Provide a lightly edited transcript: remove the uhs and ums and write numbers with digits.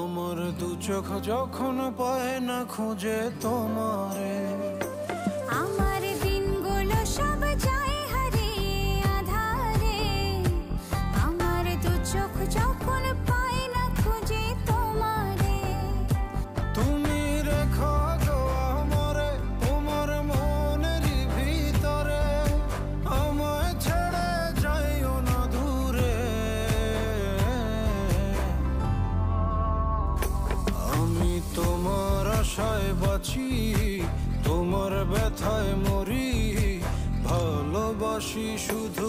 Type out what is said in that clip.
আমার দু চোখ যখন পায় না খুঁজে তোমারে, আমার দিনগুলো সব যায় হারিয়ে আঁধারে। আমার দু চোখ যখন পায় না খুঁজে তোমারে। তুমি রেখো গো আমারে তোমার মনেরই ভিতরে, আমায় ছেড়ে যাইও না দূরে। আমি তোমার আশায় বাঁচি, তোমার ব্যথায় মরি, ভালোবাসি শুধু